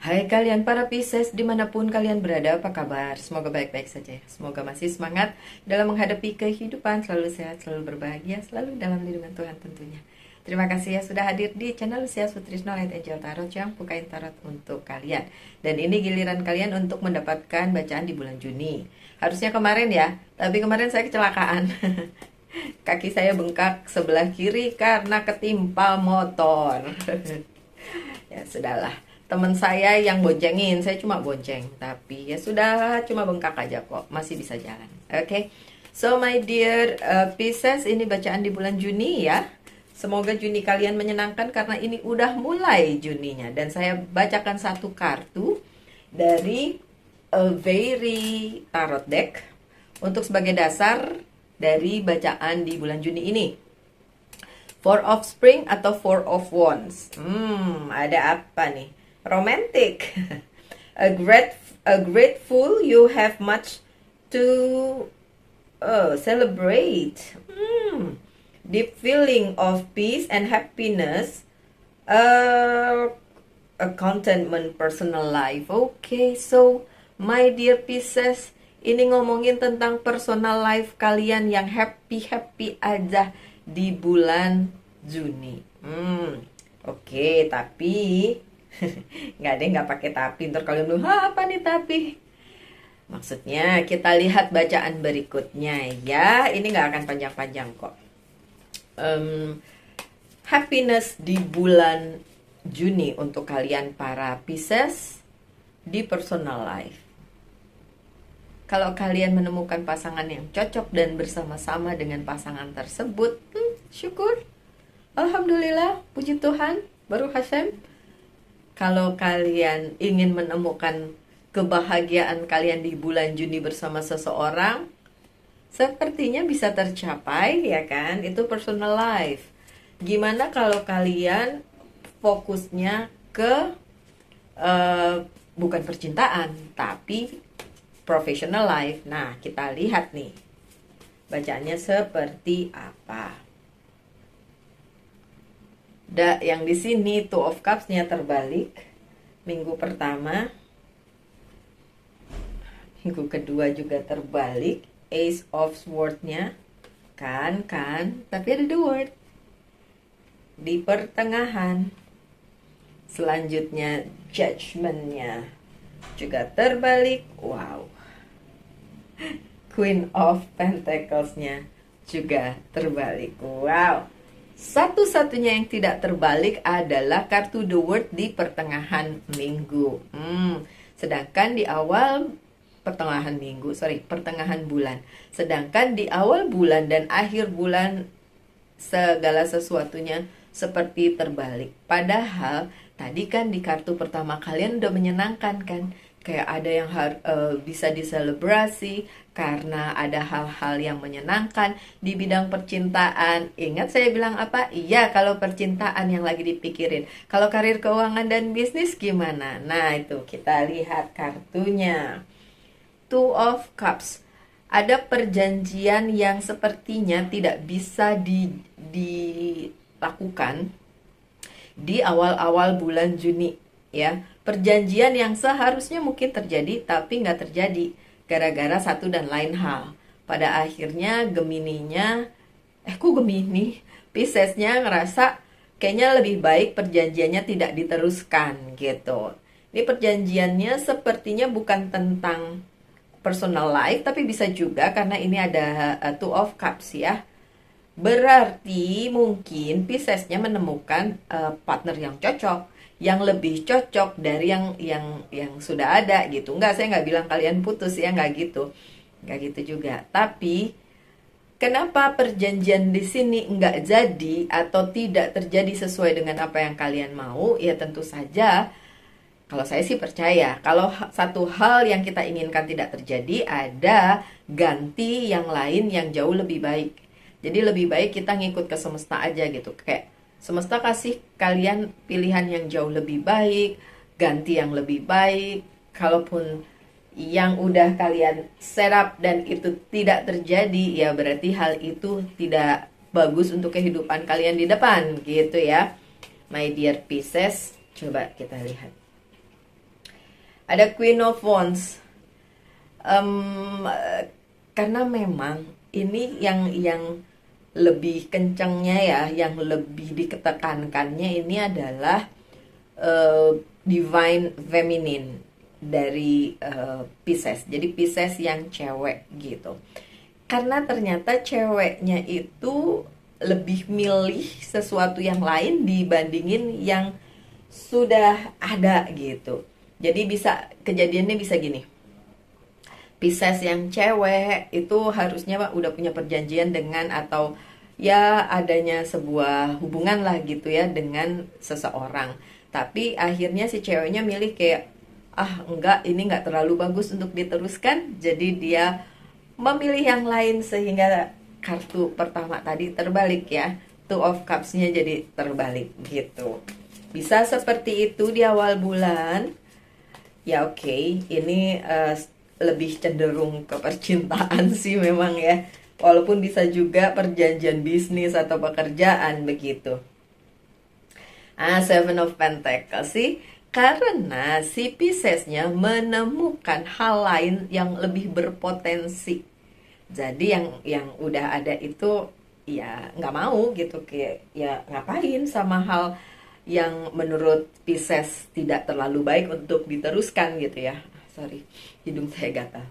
Hai kalian para Pisces, dimanapun kalian berada, apa kabar? Semoga baik-baik saja. Semoga masih semangat dalam menghadapi kehidupan, selalu sehat, selalu berbahagia, selalu dalam lindungan Tuhan tentunya. Terima kasih ya sudah hadir di channel Lucia Sutrisno Light Angel Tarot yang bukain tarot untuk kalian. Dan ini giliran kalian untuk mendapatkan bacaan di bulan Juni. Harusnya kemarin ya, tapi kemarin saya kecelakaan. Kaki saya bengkak sebelah kiri karena ketimpa motor. Ya sudahlah, teman saya yang boncengin, saya cuma bonceng, tapi ya sudah, cuma bengkak aja kok, masih bisa jalan. Oke. So my dear Pisces, ini bacaan di bulan Juni ya. Semoga Juni kalian menyenangkan karena ini udah mulai Juninya. Dan saya bacakan satu kartu dari A Very Tarot Deck untuk sebagai dasar dari bacaan di bulan Juni ini. Four of Spring atau Four of Wands. Ada apa nih? Romantic. A grateful you have much to celebrate. Deep feeling of peace and happiness. A contentment personal life. Okay, so my dear Pisces, ini ngomongin tentang personal life kalian yang happy-happy aja di bulan Juni. Oke, tapi nggak deh, nggak pakai tapi. Ntar kalian bilang, apa nih tapi? Maksudnya kita lihat bacaan berikutnya ya. Ini nggak akan panjang-panjang kok. Happiness di bulan Juni untuk kalian para Pisces di personal life. Kalau kalian menemukan pasangan yang cocok dan bersama-sama dengan pasangan tersebut, syukur. Alhamdulillah, puji Tuhan, Baruch Hashem. Kalau kalian ingin menemukan kebahagiaan kalian di bulan Juni bersama seseorang, sepertinya bisa tercapai, ya kan? Itu personal life. Gimana kalau kalian fokusnya ke bukan percintaan, tapi professional life. Nah, kita lihat nih bacaannya seperti apa. Yang di sini Two of Cups-nya terbalik. Minggu pertama, minggu kedua juga terbalik. Ace of Swords-nya kan, tapi ada the word di pertengahan. Selanjutnya Judgment-nya juga terbalik. Wow. Queen of Pentacles-nya juga terbalik. Wow. Satu-satunya yang tidak terbalik adalah kartu The World di pertengahan minggu. Sedangkan di awal pertengahan bulan. Sedangkan di awal bulan dan akhir bulan segala sesuatunya seperti terbalik. Padahal tadi kan di kartu pertama kalian udah menyenangkan kan? Kayak ada yang bisa diselebrasi karena ada hal-hal yang menyenangkan di bidang percintaan. Ingat saya bilang apa? Iya, kalau percintaan yang lagi dipikirin. Kalau karir, keuangan, dan bisnis gimana? Nah, itu kita lihat kartunya. Two of Cups. Ada perjanjian yang sepertinya tidak bisa dilakukan di awal-awal bulan Juni, ya. Perjanjian yang seharusnya mungkin terjadi tapi nggak terjadi gara-gara satu dan lain hal. Pada akhirnya Piscesnya ngerasa kayaknya lebih baik perjanjiannya tidak diteruskan gitu. Ini perjanjiannya sepertinya bukan tentang personal life, tapi bisa juga karena ini ada Two of Cups ya. Berarti mungkin Piscesnya menemukan partner yang cocok, yang lebih cocok dari yang sudah ada gitu. Saya nggak bilang kalian putus ya, nggak gitu juga. Tapi kenapa perjanjian di sini nggak jadi atau tidak terjadi sesuai dengan apa yang kalian mau? Ya tentu saja, kalau saya sih percaya kalau satu hal yang kita inginkan tidak terjadi, ada ganti yang lain yang jauh lebih baik. Jadi lebih baik kita ngikut ke semesta aja gitu. Kayak semesta kasih kalian pilihan yang jauh lebih baik, ganti yang lebih baik. Kalaupun yang udah kalian set up dan itu tidak terjadi, ya berarti hal itu tidak bagus untuk kehidupan kalian di depan gitu ya. My dear Pisces, coba kita lihat. Ada Queen of Wands. Em, karena memang ini yang lebih kencangnya ya, yang lebih diketekankannya ini adalah divine feminine dari Pisces. Jadi Pisces yang cewek gitu. Karena ternyata ceweknya itu lebih milih sesuatu yang lain dibandingin yang sudah ada gitu. Jadi bisa kejadiannya bisa gini. Pisces yang cewek itu harusnya Pak udah punya perjanjian dengan atau ya adanya sebuah hubungan lah gitu ya dengan seseorang. Tapi akhirnya si ceweknya milih kayak enggak, ini enggak terlalu bagus untuk diteruskan. Jadi dia memilih yang lain sehingga kartu pertama tadi terbalik ya. Two of Cups-nya jadi terbalik gitu. Bisa seperti itu di awal bulan. Ya oke, ini lebih cenderung ke percintaan sih memang ya. Walaupun bisa juga perjanjian bisnis atau pekerjaan begitu. Seven of Pentacles sih. Karena si Piscesnya menemukan hal lain yang lebih berpotensi. Jadi yang udah ada itu ya nggak mau gitu, kayak ya ngapain sama hal yang menurut Pisces tidak terlalu baik untuk diteruskan gitu ya. Sorry, hidung saya gatal.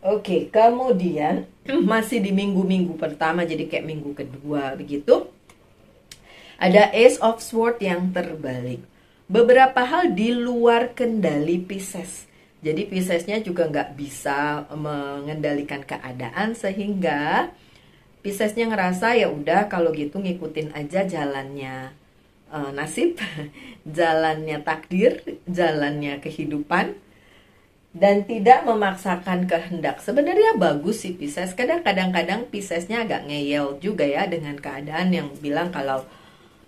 Oke, kemudian masih di minggu-minggu pertama, jadi kayak minggu kedua begitu. Ada Ace of Swords yang terbalik. Beberapa hal di luar kendali Pisces. Jadi Piscesnya juga nggak bisa mengendalikan keadaan sehingga Piscesnya ngerasa ya udah kalau gitu ngikutin aja jalannya nasib, jalannya takdir, jalannya kehidupan, dan tidak memaksakan kehendak. Sebenarnya bagus sih Pisces. Kadang-kadang Piscesnya agak ngeyel juga ya dengan keadaan yang bilang kalau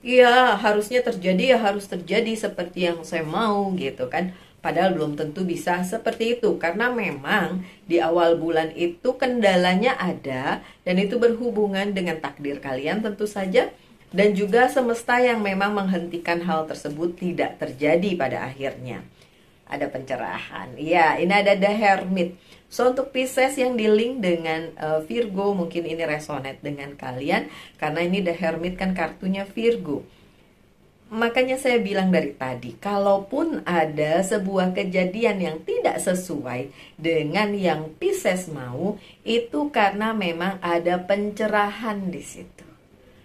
iya harusnya terjadi ya harus terjadi seperti yang saya mau gitu kan. Padahal belum tentu bisa seperti itu. Karena memang di awal bulan itu kendalanya ada. Dan itu berhubungan dengan takdir kalian tentu saja. Dan juga semesta yang memang menghentikan hal tersebut tidak terjadi pada akhirnya. Ada pencerahan. Ya, ini ada The Hermit. So, untuk Pisces yang di-link dengan Virgo, mungkin ini resonate dengan kalian. Karena ini The Hermit kan kartunya Virgo. Makanya saya bilang dari tadi, kalaupun ada sebuah kejadian yang tidak sesuai dengan yang Pisces mau, itu karena memang ada pencerahan di situ.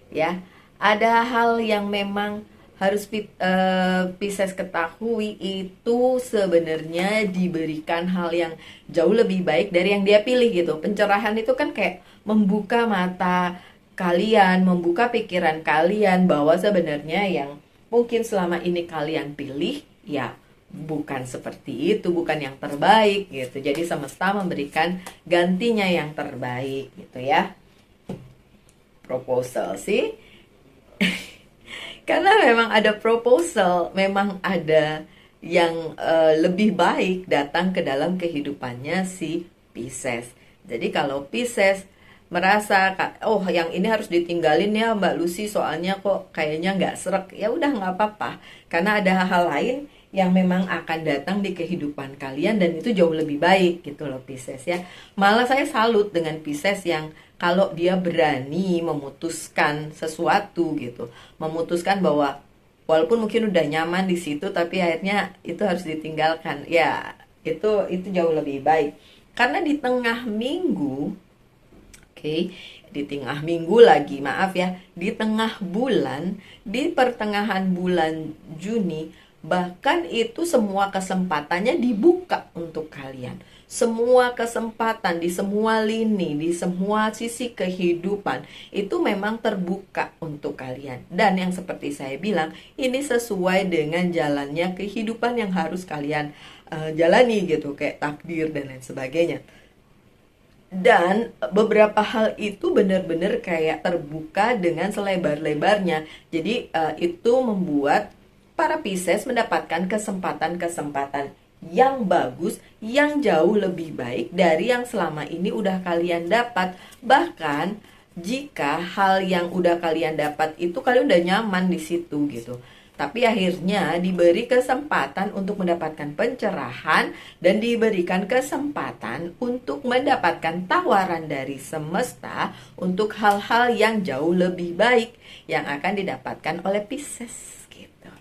Ya, ada hal yang memang harus Pisces ketahui, itu sebenarnya diberikan hal yang jauh lebih baik dari yang dia pilih gitu. Pencerahan itu kan kayak membuka mata kalian, membuka pikiran kalian bahwa sebenarnya yang mungkin selama ini kalian pilih ya bukan seperti itu, bukan yang terbaik gitu. Jadi semesta memberikan gantinya yang terbaik gitu ya. Proposal sih. Karena memang ada proposal, memang ada yang lebih baik datang ke dalam kehidupannya si Pisces. Jadi kalau Pisces merasa, oh yang ini harus ditinggalin ya Mbak Lucy, soalnya kok kayaknya nggak srek, ya udah nggak apa-apa. Karena ada hal lain yang memang akan datang di kehidupan kalian dan itu jauh lebih baik gitu loh Pisces ya. Malah saya salut dengan Pisces yang kalau dia berani memutuskan sesuatu gitu, memutuskan bahwa walaupun mungkin udah nyaman di situ tapi akhirnya itu harus ditinggalkan. Ya, itu jauh lebih baik. Karena di tengah minggu, di tengah minggu lagi, maaf ya, di tengah bulan, di pertengahan bulan Juni, bahkan itu semua kesempatannya dibuka untuk kalian. Semua kesempatan di semua lini, di semua sisi kehidupan itu memang terbuka untuk kalian. Dan yang seperti saya bilang, ini sesuai dengan jalannya kehidupan yang harus kalian jalani gitu, kayak takdir dan lain sebagainya. Dan beberapa hal itu benar-benar kayak terbuka dengan selebar-lebarnya. Jadi itu membuat para Pisces mendapatkan kesempatan-kesempatan yang bagus, yang jauh lebih baik dari yang selama ini udah kalian dapat. Bahkan jika hal yang udah kalian dapat itu kalian udah nyaman di situ gitu. tapi akhirnya diberi kesempatan untuk mendapatkan pencerahan dan diberikan kesempatan untuk mendapatkan tawaran dari semesta untuk hal-hal yang jauh lebih baik yang akan didapatkan oleh Pisces gitu.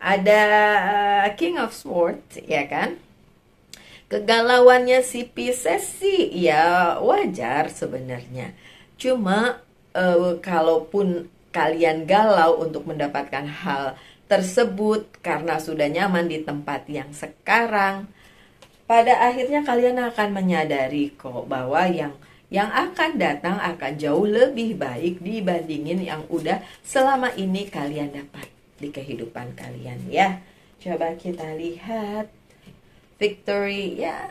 Ada King of Swords, ya kan? Kegalauannya si Pisces sih ya wajar sebenarnya. Cuma kalaupun kalian galau untuk mendapatkan hal tersebut karena sudah nyaman di tempat yang sekarang, pada akhirnya kalian akan menyadari kok bahwa yang akan datang akan jauh lebih baik dibandingin yang udah selama ini kalian dapat di kehidupan kalian ya. Coba kita lihat victory ya.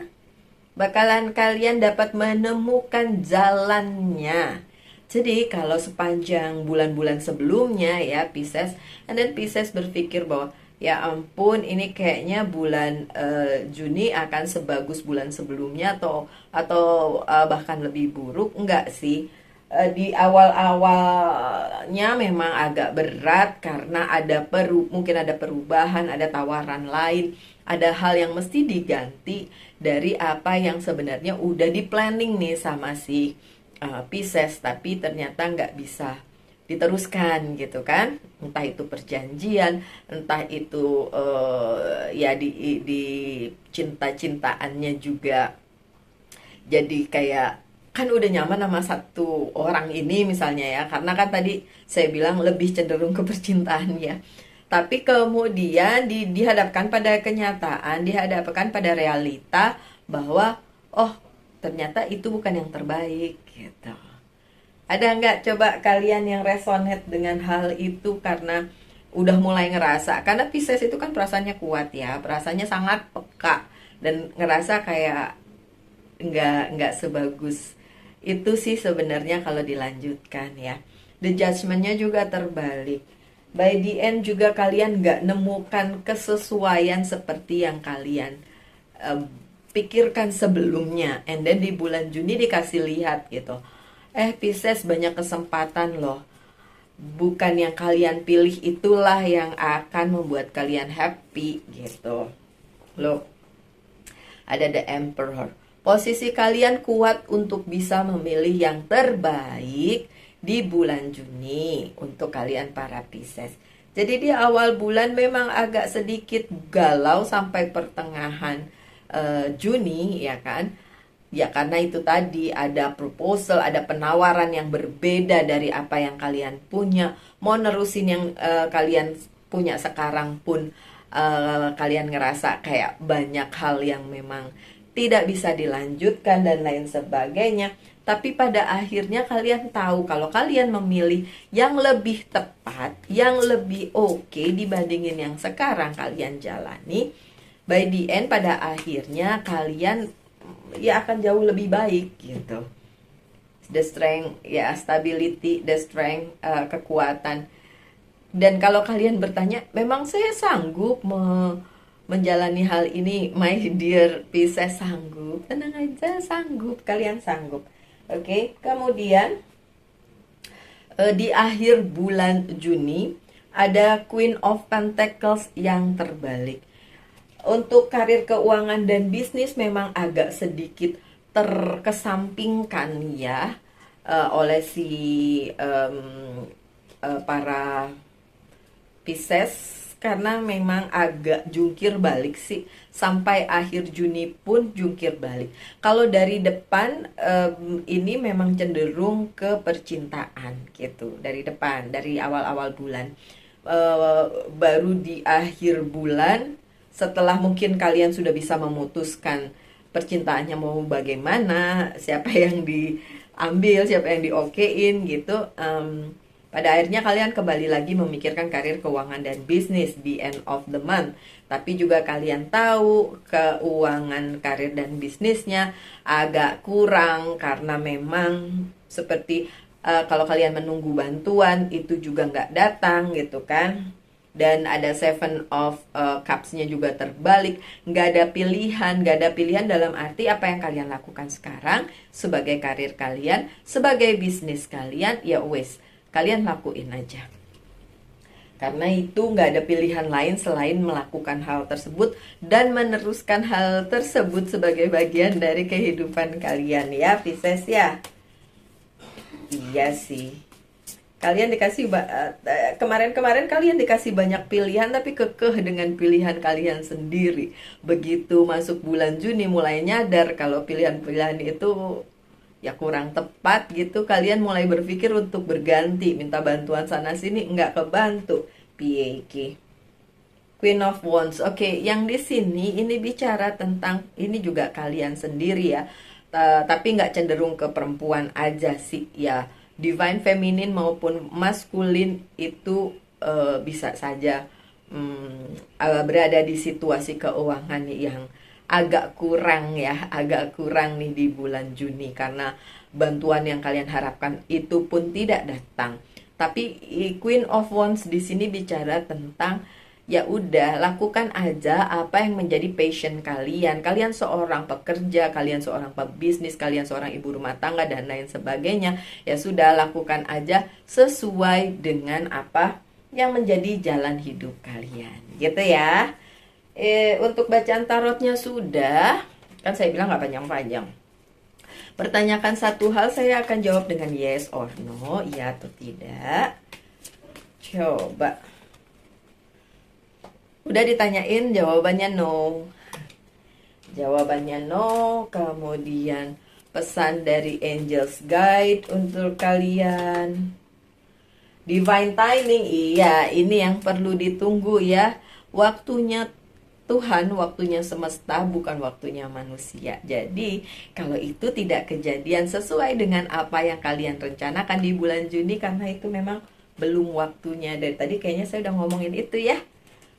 Bakalan kalian dapat menemukan jalannya. Jadi kalau sepanjang bulan-bulan sebelumnya ya Pisces, and then Pisces berpikir bahwa ya ampun ini kayaknya bulan Juni akan sebagus bulan sebelumnya atau bahkan lebih buruk. Enggak sih. Di awal-awalnya memang agak berat karena mungkin ada perubahan, ada tawaran lain, ada hal yang mesti diganti dari apa yang sebenarnya udah di planning nih sama si Pisces, tapi ternyata nggak bisa diteruskan gitu kan, entah itu perjanjian, entah itu ya di cinta-cintaannya juga jadi kayak kan udah nyaman sama satu orang ini misalnya ya, karena kan tadi saya bilang lebih cenderung ke percintaan ya, tapi kemudian dihadapkan pada kenyataan, dihadapkan pada realita bahwa oh ternyata itu bukan yang terbaik gitu. Ada nggak coba kalian yang resonate dengan hal itu karena udah mulai ngerasa, karena Pisces itu kan perasaannya kuat ya, perasaannya sangat peka dan ngerasa kayak nggak sebagus itu sih sebenarnya kalau dilanjutkan ya. The Judgment-nya juga terbalik. By the end juga kalian nggak nemukan kesesuaian seperti yang kalian pikirkan sebelumnya, and then di bulan Juni dikasih lihat gitu, Pisces banyak kesempatan loh, bukan yang kalian pilih itulah yang akan membuat kalian happy gitu loh. Ada The Emperor, posisi kalian kuat untuk bisa memilih yang terbaik di bulan Juni untuk kalian para Pisces. Jadi di awal bulan memang agak sedikit galau sampai pertengahan Juni ya kan, ya karena itu tadi ada proposal, ada penawaran yang berbeda dari apa yang kalian punya, mau nerusin yang kalian punya sekarang pun kalian ngerasa kayak banyak hal yang memang tidak bisa dilanjutkan dan lain sebagainya. Tapi pada akhirnya kalian tahu kalau kalian memilih yang lebih tepat, yang lebih oke dibandingin yang sekarang kalian jalani. By the end pada akhirnya kalian ya akan jauh lebih baik gitu. The strength ya, stability, the strength, kekuatan. Dan kalau kalian bertanya, memang saya sanggup menjalani hal ini? My dear Pisces, sanggup. Tenang aja, sanggup, kalian sanggup. Oke, kemudian di akhir bulan Juni ada Queen of Pentacles yang terbalik. Untuk karir, keuangan, dan bisnis memang agak sedikit terkesampingkan ya oleh si para Pisces, karena memang agak jungkir balik sih, sampai akhir Juni pun jungkir balik. Kalau dari depan ini memang cenderung ke percintaan gitu, dari depan, dari awal-awal bulan. Baru di akhir bulan, setelah mungkin kalian sudah bisa memutuskan percintaannya mau bagaimana, siapa yang diambil, siapa yang diokein gitu, pada akhirnya kalian kembali lagi memikirkan karir, keuangan, dan bisnis di end of the month. Tapi juga kalian tahu keuangan, karir, dan bisnisnya agak kurang karena memang seperti kalau kalian menunggu bantuan itu juga nggak datang gitu kan. Dan ada Seven of Cups-nya juga terbalik. Nggak ada pilihan dalam arti apa yang kalian lakukan sekarang sebagai karir kalian, sebagai bisnis kalian, ya wes, kalian lakuin aja. Karena itu nggak ada pilihan lain selain melakukan hal tersebut dan meneruskan hal tersebut sebagai bagian dari kehidupan kalian ya, Pisces ya. Iya sih. Kalian dikasih kemarin-kemarin kalian dikasih banyak pilihan tapi kekeh dengan pilihan kalian sendiri. Begitu masuk bulan Juni mulai nyadar kalau pilihan-pilihan itu ya kurang tepat gitu, kalian mulai berpikir untuk berganti, minta bantuan sana sini nggak kebantu. Pieki. Queen of Wands. Oke, yang di sini ini bicara tentang ini juga kalian sendiri ya. Tapi nggak cenderung ke perempuan aja sih ya. Divine feminine maupun maskulin itu bisa saja berada di situasi keuangan yang agak kurang ya, agak kurang nih di bulan Juni karena bantuan yang kalian harapkan itu pun tidak datang. Tapi Queen of Wands di sini bicara tentang ya udah lakukan aja apa yang menjadi passion kalian. Kalian seorang pekerja, kalian seorang pebisnis, kalian seorang ibu rumah tangga dan lain sebagainya. Ya sudah lakukan aja sesuai dengan apa yang menjadi jalan hidup kalian. Gitu ya. Untuk bacaan tarotnya sudah, kan saya bilang nggak panjang-panjang. Pertanyakan satu hal, saya akan jawab dengan yes or no, iya atau tidak. Coba. Udah ditanyain, jawabannya no. Jawabannya no, kemudian pesan dari Angels Guide untuk kalian. Divine timing, iya, ini yang perlu ditunggu ya. Waktunya Tuhan, waktunya semesta, bukan waktunya manusia. Jadi, kalau itu tidak kejadian sesuai dengan apa yang kalian rencanakan di bulan Juni, karena itu memang belum waktunya. Dari tadi kayaknya saya udah ngomongin itu ya.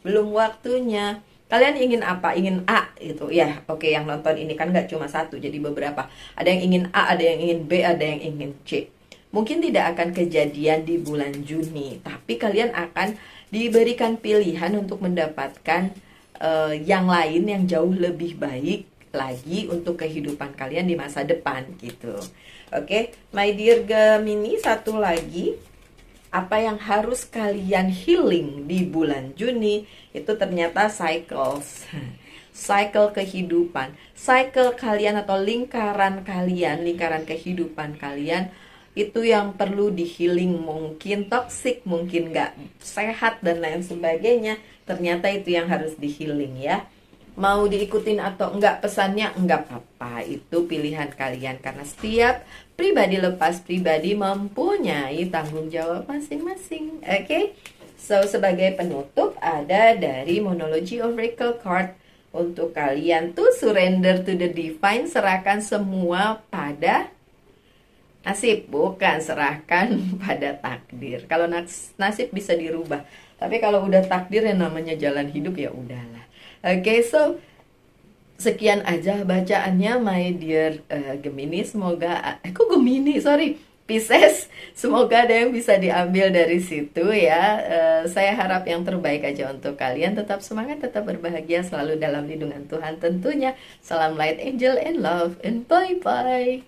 Belum waktunya. Kalian ingin apa? Ingin A gitu ya. Oke, yang nonton ini kan gak cuma satu, jadi beberapa. Ada yang ingin A, ada yang ingin B, ada yang ingin C. Mungkin tidak akan kejadian di bulan Juni, tapi kalian akan diberikan pilihan untuk mendapatkan yang lain yang jauh lebih baik lagi untuk kehidupan kalian di masa depan gitu. Oke, my dear Gemini, satu lagi. Apa yang harus kalian healing di bulan Juni itu ternyata cycles. Cycle kehidupan, cycle kalian atau lingkaran kalian, lingkaran kehidupan kalian itu yang perlu di healing. Mungkin toxic, mungkin gak sehat dan lain sebagainya. Ternyata itu yang harus di healing ya. Mau diikutin atau enggak pesannya, enggak apa-apa, itu pilihan kalian. Karena setiap pribadi lepas pribadi mempunyai tanggung jawab masing-masing. Oke, so sebagai penutup ada dari Monology of Oracle Card untuk kalian tuh surrender to the divine, serahkan semua pada nasib, bukan serahkan pada takdir. Kalau nasib bisa dirubah, tapi kalau udah takdir yang namanya jalan hidup ya udahlah. Oke, so sekian aja bacaannya my dear Gemini. Semoga Gemini, sorry, Pisces, semoga ada yang bisa diambil dari situ ya. Saya harap yang terbaik aja untuk kalian. Tetap semangat, tetap berbahagia, selalu dalam lindungan Tuhan tentunya. Salam light, angel, and love, and bye-bye.